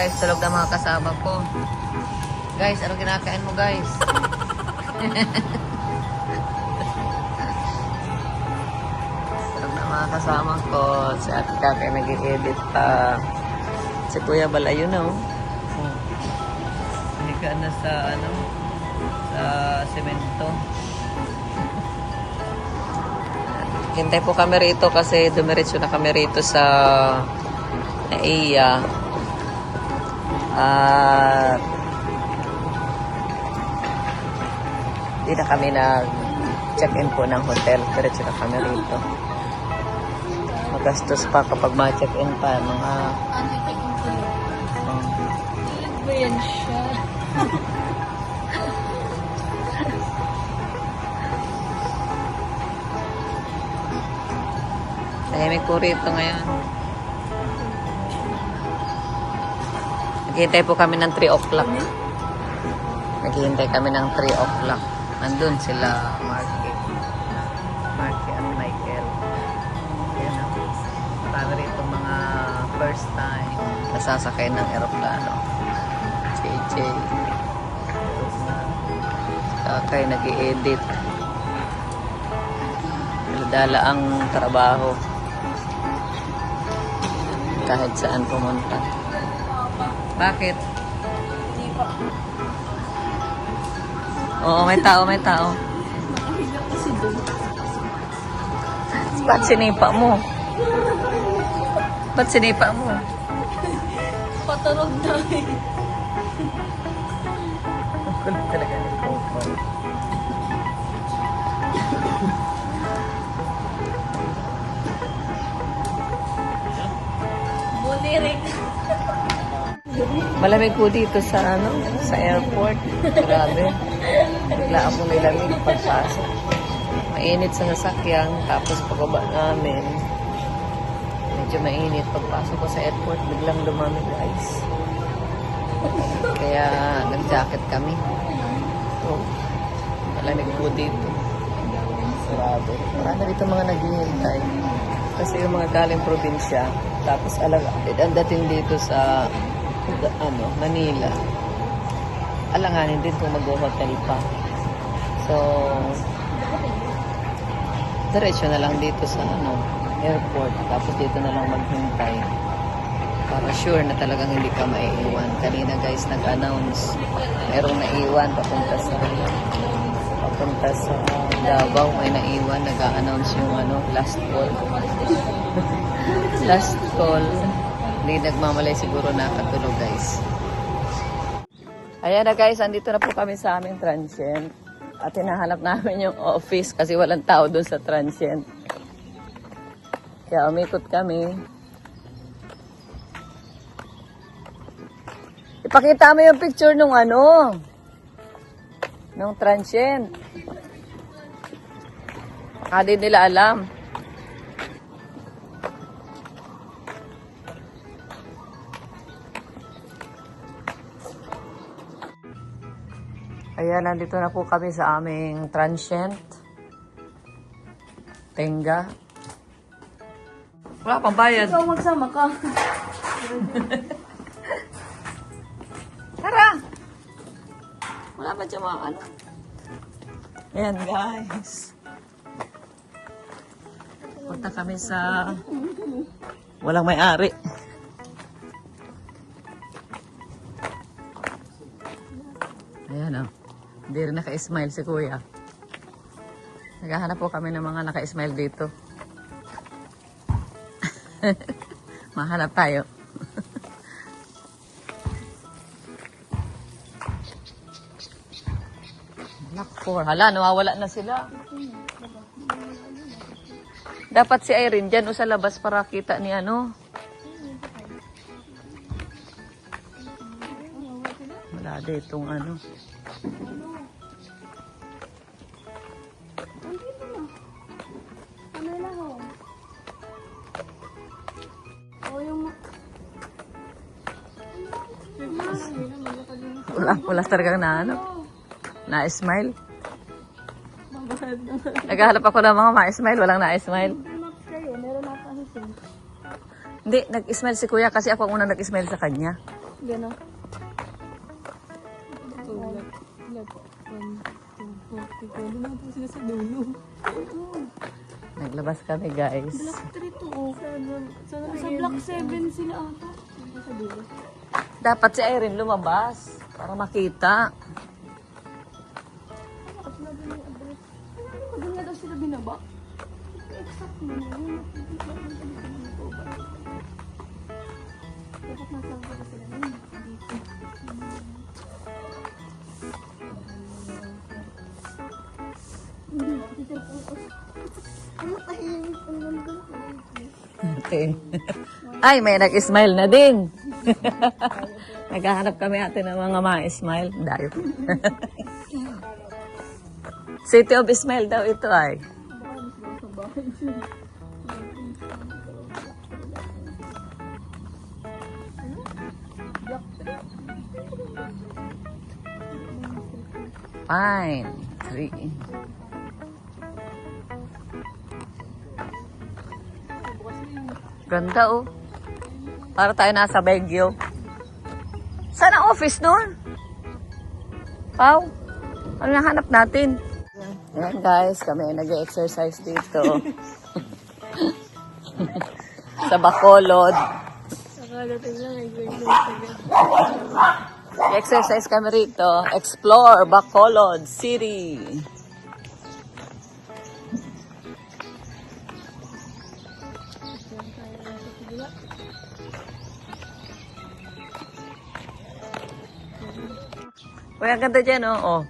guys, tulog na mga kasama ko. Guys, ano kinakain mo guys? Tulog na mga kasama ko. Si Ate Kakay nag-i-edit pa. Si Kuya Balayo na oh. Higa na sa ano, sa semento. Hintay po kami rito kasi dumiretso na kami rito sa Naiya. At hindi na kami nag-check-in po ng hotel. Diretso na kami rito. Magastos pa kapag ma-check-in pa. Mga ba yan siya? tahimik po rito ngayon. Naghihintay po kami ng 3 o'clock. Naghihintay kami ng 3 o'clock. Nandun sila, Marky at Michael. Ayan na. Marami rito mga first time nasasakay ng aeroplano. JJ. Kakay nag-i-edit. Dala ang trabaho. Kahit saan pumunta. Bakit? Hindi pa. Oo, may tao. Nakahiga kasi doon. Ba't sinipa mo? Ba't sinipa mo? Paturog na eh. Ang kulit talaga ni Coco. Bulirik. Malamig po dito sa sa airport. Grabe. Bigla akong nilamig pagpasok. Mainit sa nasakyan, tapos pagaba namin, medyo mainit. Pagpasok ko sa airport, biglang lumamig guys. Kaya nag-jacket kami. So, malamig po dito. Grabe. Marami dito mga naghihintay. Kasi yung mga galing probinsya, tapos ang dating dito sa Manila, alanganin din kung mag-hotel pa. So, diretso na lang dito sa airport, tapos dito na lang maghintay para sure na talagang hindi ka maiiwan. Kanina guys nag-announce mayroong naiwan papunta sa Davao, may naiwan, nag-a-announce yung last call. Last call. Hindi nagmamalay siguro nakatulog guys. Ayan na guys, andito na po kami sa aming transient. At hinahanap namin yung office kasi walang tao doon sa transient. Kaya umikot kami. Ipakita mo yung picture nung nung transient. Baka din nila alam. Ayan, nandito na po kami sa aming transient. Tenga. Wala pang bayad. Ikaw magsama ka. Tara! Wala ba dyan mga Ayan guys. Punta kami sa walang may-ari. Ayan o. Hindi rin naka-smile si Kuya. Naghahanap po kami ng mga naka-smile dito. Mahanap tayo. Black 4. Hala, nawawala na sila. Dapat si Irene dyan o sa labas para kita ni Wala ditong Wala talagang na-smile. Naghahanap ako ng mga ma-smile, walang na-smile. Hindi, nag-smile si Kuya kasi ako ang unang nag-smile sa kanya. Gano'n. Left. 1, 2, 4, 5. Doon na po sila sa dulo. Naglabas kami, guys. Block 3 to, oh. Sa block 7 sila ata. Sa dulo. Dapat si Irene lumabas para makita. At sinabi ng address. Doon nga daw sila binaba. Exact mo na yun. Dapat nasa ba sila nun? Dito. Ano tahimik ang ganda? Okay. Ay, may nag-smile na din. Naghahanap kami ate ng mga ma-smile. Dayo. City of Smile daw ito ay. Fine. 3. Ganda oh. Para tayo nasa Baguio. Saan ang office nun? Pau? Ano nahanap natin? Ayan guys, kami nag-exercise dito. Sa Bacolod. Nakalating lang, Exercise kami rito. Explore Bacolod City. Kuya, ang ganda dyan, oh. Oh,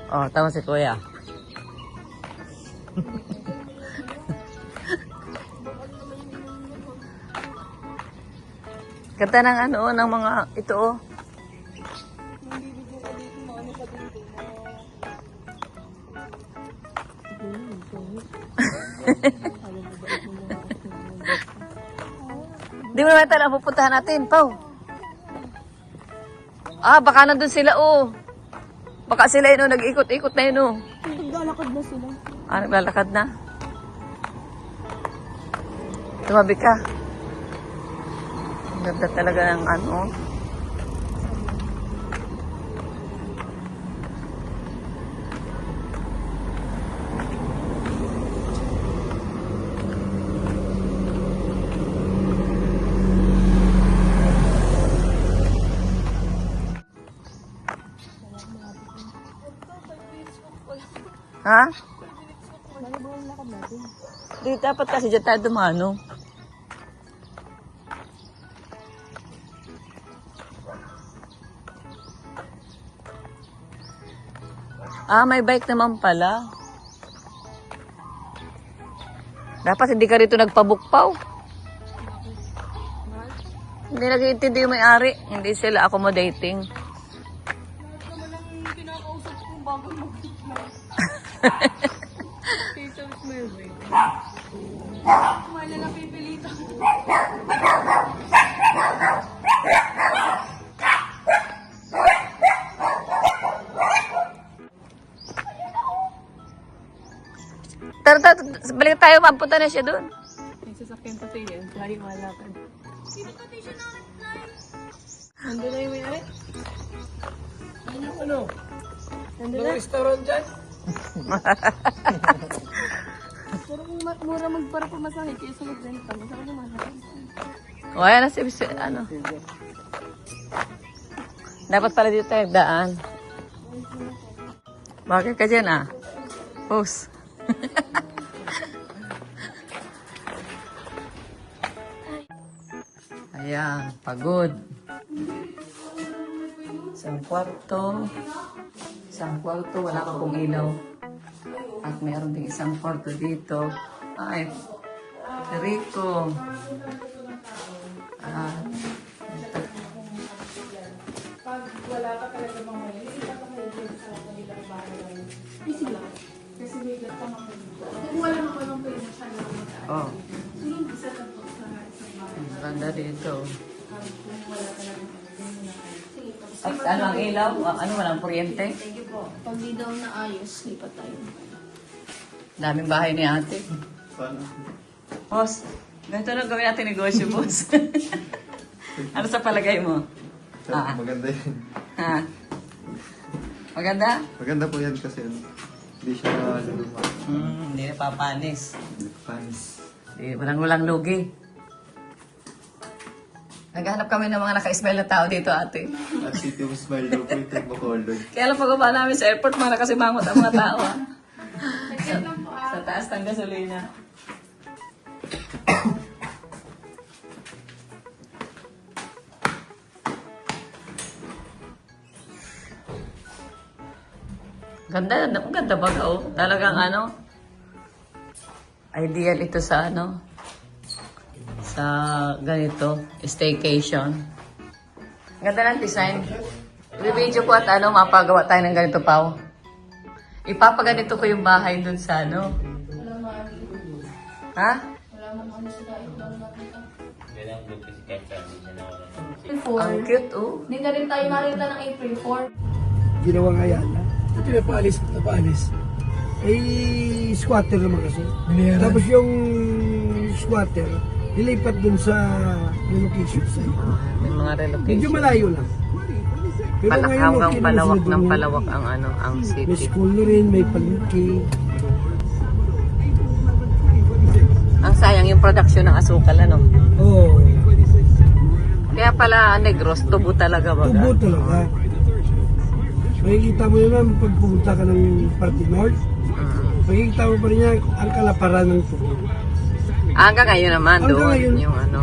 oh tama si Kuya. Ganda ng ano, ng mga, ito, oh. Di mo naman tayo pupuntahan natin, Pau. Ah, baka nandun sila, oh. Baka sila yun, oh, nag-ikot-ikot na yun, oh. Naglalakad na sila. Ah, naglalakad na. Tumabi ka. Ang ganda talaga ng ano. Ha? Di dapat kasi dyan tayo dumano. Ah, may bike naman pala. Dapat hindi ka rito nagpabukpaw. Hindi nag-iintindi yung may-ari. Hindi sila accommodating. Pinakausap ko bago mag-tikma. Peter Smell, baby. Kumala na pipilitan. Tara, balik tayo. Mapunta na siya doon. May sasakyan pa tayo yan. Lagi malapad. Sino pa tayo siya na-reply? Nandun na yung may-ari? Ano? Nandun Mga na? restaurant dyan? Pero kung mura magpara pamasahe, kaya sa magrenta, masarap naman. O, ayan na si ano. Dapat pala dito tayo daan. Bakit ka dyan, ah? Post. Ayan, pagod. Isang kwarto. Wala ka pong ilaw. At mayroon din isang kwarto dito. Ay, rico. At, oh. Ang ganda dito. At ano ang ilaw? Ano walang kuryente? Pag di daw naayos, lipat tayo. Daming bahay ni ate. Boss, ganito lang gawin natin negosyo, boss. Ano sa palagay mo? Ah. Maganda yan. Ha? Maganda? Maganda po yan kasi hindi siya luma. Hindi na papanis. Fans. Walang lugi. Naghanap kami ng mga naka-smile na tao dito, ate. At City of Smile daw po yung type Bacolod. Kaya lang pagkaba namin sa airport, mga nakasimangot ang mga tao. Sa taas ng gasolina. Ganda, ang ganda ba oh? Talagang ano? Ideal ito sa ano? Sa ganito, staycation. Ganda ng design. I-video ko at ano, mapagawa tayo ng ganito, Pao. Ipapaganito ko yung bahay dun sa ano. Ha? Ang cute, oh. Hindi na rin tayo nakita ng April 4. Ginawang Ayala. At napaalis. Ay, squatter naman kasi. Tapos yung squatter, nilipat dun sa relocation site. May mga Medyo relocation. malayo lang. Pero ngayon, Hanggang okay naman palawak sila ng dun. palawak ang ano, ang May city. school na rin, may palengke. Ang sayang yung production ng asukal, ano? Oo, Kaya pala, Negros, tubo talaga baga. tubo talaga. Makikita mo naman pag pumunta ka ng Party North, makikita mo pa rin yan ang kalaparan ng tubo. Hanggang ngayon naman Hanggang doon, ngayon. yung ano.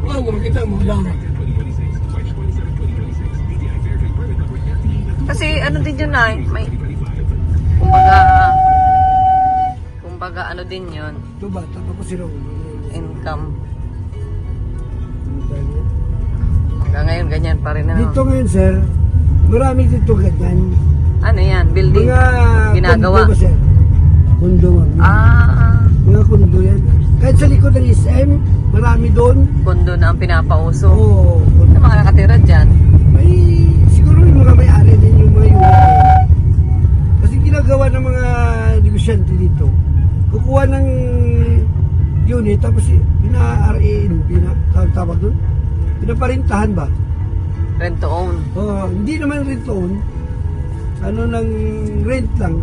Oo, makikita mo lang. Kasi ano din yun ay, may, kumbaga ano din yun, Ito bata pa ko si Raul. income. Hanggang ngayon, ganyan pa rin ano. Dito ngayon, sir, marami dito ganyan. Ano yan, building, Mga ginagawa. kondo ba, sir? Kondo. Mga kondo yan. Kahit sa likod ng SM, marami doon. Kondo na ang pinapauso. Oo. Ano mga nakatira dyan? May, siguro yung mga may-ari din yung mga unit. Kasi ginagawa ng mga negosyante dito. Kukuha ng unit, tapos tawag doon? Pinaparintahan ba? Rent to own. Hindi naman rent to own. Ano ng rent lang,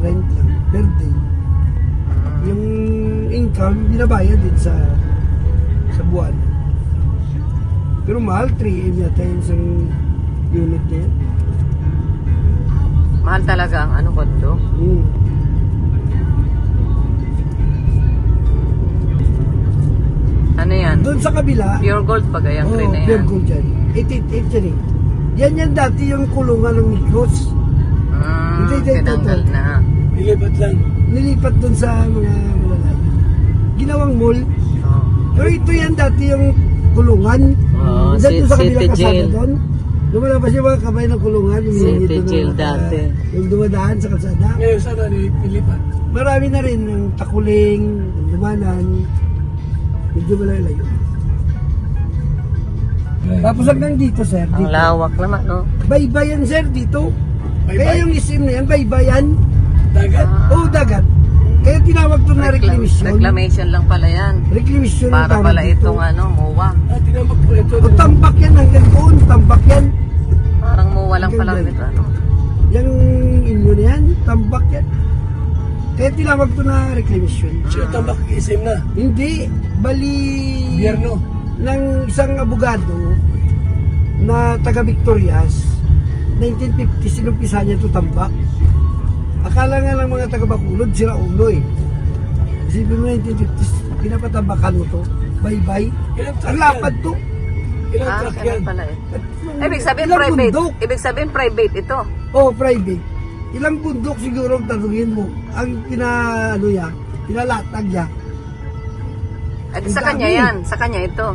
per day. Yung income, binabayad din sa buwan. Pero mahal, 3M yata yung isang unit na yan. Mahal talaga ang ano kondo. Ano yan? Doon sa kabila, Pure gold pa gayang green na pure yan. gold dyan. 888 yan eh. Yan dati yung kulungan ng Migros. Hindi, Tinanggal ito. na. Nilipat lang. Nilipat doon sa mga malalaki. Ginawang mall. Oh. Pero ito yan dati yung kulungan. Oo, Dyan doon sa city kabilang jail. kasada doon. Lumalabas yung mga kamay ng kulungan. Yung City hinihintay ng jail mga- dati. Yung dumadaan sa kalsada. Ngayon sana nilipat. Marami na rin ng takuling, dumanan. Medyo malayo. Tapos hanggang dito, sir. Ang Dito. lawak naman, no? Baybayan, sir, dito. Baybay? Kaya yung isim na yan, baybayan. Dagat. Oo, dagat. Kaya tinawag to na reclamation. Reclamation lang pala yan. Reclamation ang Para tawag pala dito. itong ano, MOA. Tinambak po ito. O tambak yan hanggang doon, tambak yan. Parang MOA lang pala rin ito, ano? Yung inyo na yan, tambak yan. Kaya tinawag to na reclamation. Sino tambak SM na? Hindi, bali Biyerno. ng isang abogado na taga Victorias, 1950 sinumpisa niya to tambak. Akala nga ng mga taga Bacolod, sira ulo eh. Isipin mo 1950s, pinapatambakan mo to. Bye-bye. Ilang truck Ang lapad to. Ilang Ah, truck yan? ganun pala eh. At Ibig sabihin ilang private. bundok. Ibig sabihin private ito. Oh, private. Ilang bundok siguro ang tanungin mo. Ang pinalatag niya. At Ang sa kanya dami. yan. Sa kanya ito.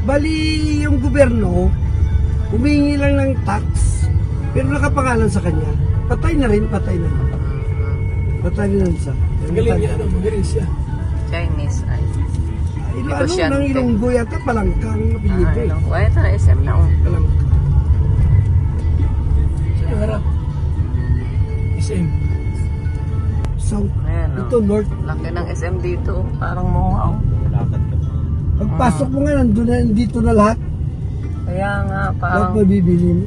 Bali yung gobyerno, humingi lang ng tax, pero nakapangalan sa kanya. Patay na rin. Patay na rin siya. Galing niya, ano, magaling siya. Chinese ay. Ano Negosyante. nang Ilonggo yata, palangkang apelido eh. Ano? Wala ito na SM na oh. Palangkang. Sino harap? SM. South. Ayan oh. Ito, North. Laki ng SM dito. Parang MOA oh. Pagpasok mo nga, nandito na lahat. Kaya nga, Lahat parang mabibili mo.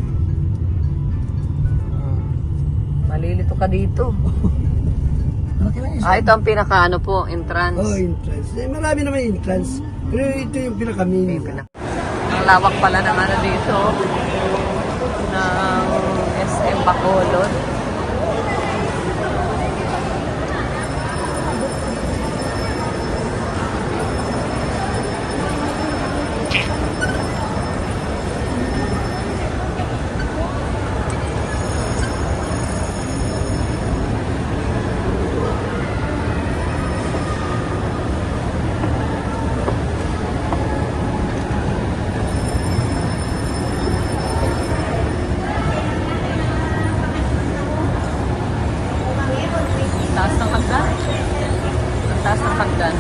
malilito ka dito. Malaki na Ah, ito ang pinaka po, entrance. Oh, entrance. Marami naman entrance. Pero ito yung pinaka-mini. Ang lawak pala ng ano dito, ng SM Bacolod. Taas ng hagdan. Ang taas ng hagdan.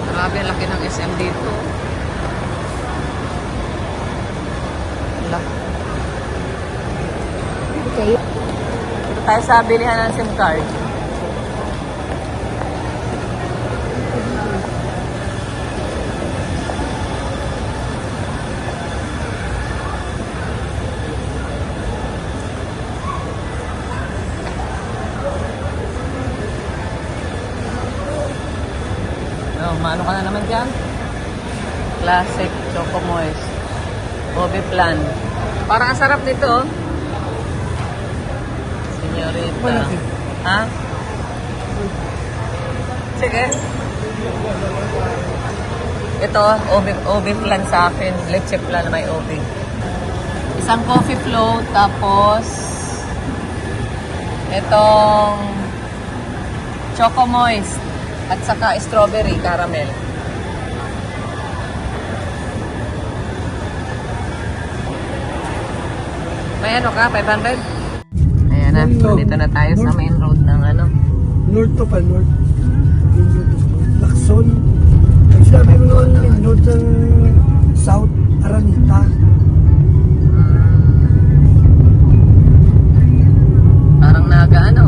Grabe, ang laki ng SM dito. Wala. Dito tayo sa bilihan ng SIM card. Oh, maano ka na naman dyan? Classic Choco Moist. Bobby Plan. Parang ang sarap nito. Oh. Senyorita. Ha? Sige. Ito, OB Plan sa akin. Leche Plan na may OB. Isang coffee float, tapos itong Choco Moist. At saka strawberry caramel. May ano ka? 500? Ayan na. Dito na tayo sa main road ng ano. North to pa, north. Lacson. Pag sinabi mo noon, north ng South Araneta. Parang Naga ano.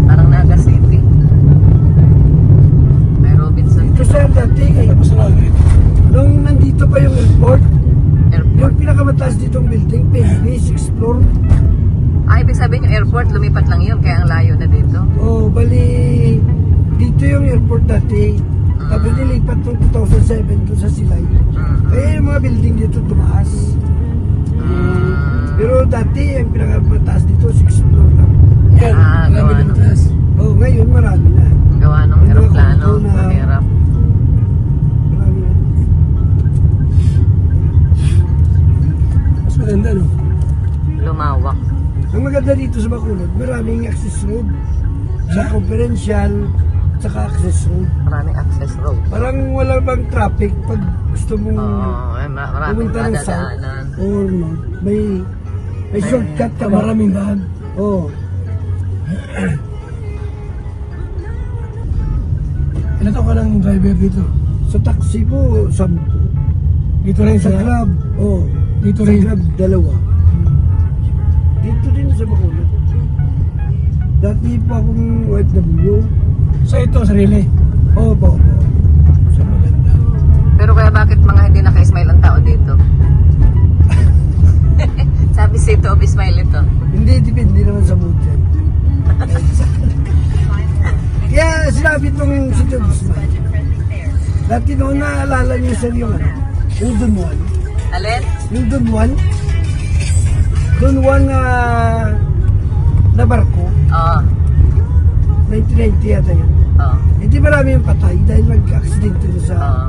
Parang Naga City. May Robinson. Ito sir, dati, nung nandito pa yung airport, yung pinakamataas ditong building, PNB, 6th floor. Ah, ibig sabihin yung airport, lumipat lang yun. Kaya ang layo na dito. Oh, bali, dito yung airport dati. Tapos nilipat noong 2007 doon sa Silay. Kaya yung mga building dito tumaas. Pero dati, yung pinakamataas dito, 6th floor lang. Yan, Ah, marami gawa na ng- mataas. Oh, ngayon marami na. Gawa ng Yung mga aeroplano. kwarto na- Mahirap. Marami na. Mas maganda, no? Lumawak. Ang maganda dito sa Bacolod, maraming access road. Sa conferential, saka access road. Maraming access road. Parang wala bang traffic pag gusto mong Oo, maraming pumunta ng south madadaanan. or north. May shortcut ka ba? Maraming daan. Oo. Ilan taon ka ng driver dito? Sa taxi po, 10. Dito rin Sa sa Grab, Dito sa rin. Grab, 2. Dito din sa Bacolod. Dati po akong OFW. Sa ito, sarili. Opo. Sa maganda. Pero kaya bakit mga hindi naka-smile ang tao dito? Sabi si Ito, smile ito. Hindi, depende naman sa mood yan. Kaya sinabi itong si Job Smile. Dati noon naalala niyo sir yung ano, yung Don Juan. Alin? Yung Don Juan. Don Juan na barko. Oo. 1990 yata yun. Oo. Hindi marami yung patay dahil nag-accident na sa... Oo.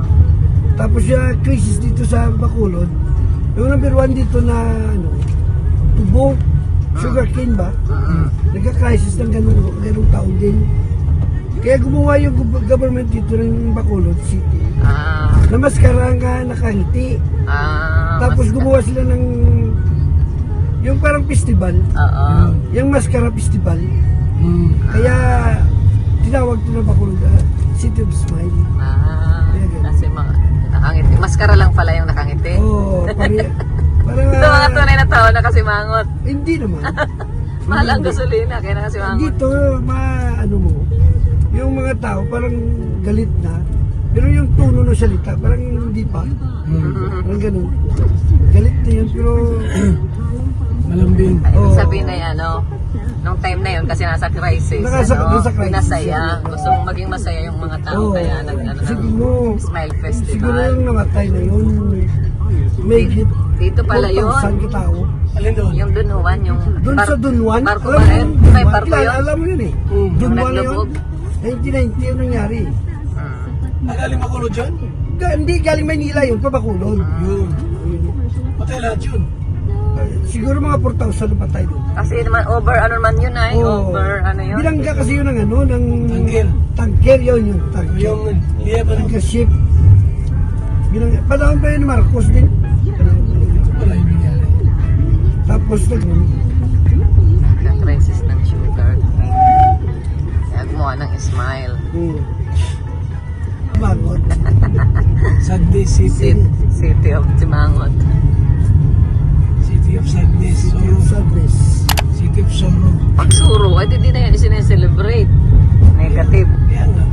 Tapos yung crisis dito sa Bacolod. Yung number 1 dito na ano, tubo, sugarcane ba? Nagka-crisis ng ganung taon din. Kaya gumawa yung government dito ng Bacolod City. Ah. Na maskara nga nakangiti. Ah. Tapos gumawa sila ng yung parang festival. Oo. Yung maskara festival. Kaya tinawag ito na Bacolod City of Smile. Ah. Kaya ganun. Kasi mga nakangiti. Maskara lang pala yung nakangiti. Oo, parang, Ito mga tunay na tao nakasimangot. hindi naman. Mahal ang gasolina, kaya nakasimangot. Dito, ano mo, yung mga tao parang galit na, pero yung tono ng salita, parang hindi pa. Parang ganun. Galit na yun, pero Malambing. Ay, ibig Oo. sabihin na yan, no? Nung time na yun, kasi nasa crisis, Nasa crisis. pinasaya. Gusto mong maging masaya yung mga tao, Oo. kaya nag-ano ng Siguro- Smile siguro Festival. yung namatay na yun, may Dito pala yun. 4,000 katao. Alin doon? Yung Dunhuan, yung Doon sa Dunwan, barko alam ba mo rin? yun? May Dunwan, barko yun? alam mo yun eh. Yung Dunwan na yun. naglubog. 1990 yung nangyari. Nagaling Bacolod dyan? Hindi galing Maynila yun, pa Bacolod. Yun. Patay lahat yun. Siguro mga 4,000 na patay doon. Kasi naman, over, ano naman yun ay? Oo. Over, ano yun? Bilangga kasi yun ng ano, ng... Tangkil. Tangker yun, yung tangker. Yung Lieban. Tangker ship. Bilangga. Panahon pa yun ni Marcos din. Wala yung nangyari. Tapos nag... Nag-crisis ng sugar. Kaya gumawa ng smile. Bagot. Sagdi City. City of Timangot. City of Sadness. City of Sadness. City of Sorrow. Pag suro, ay di na yan isineselebrate. Negative. Kaya nga.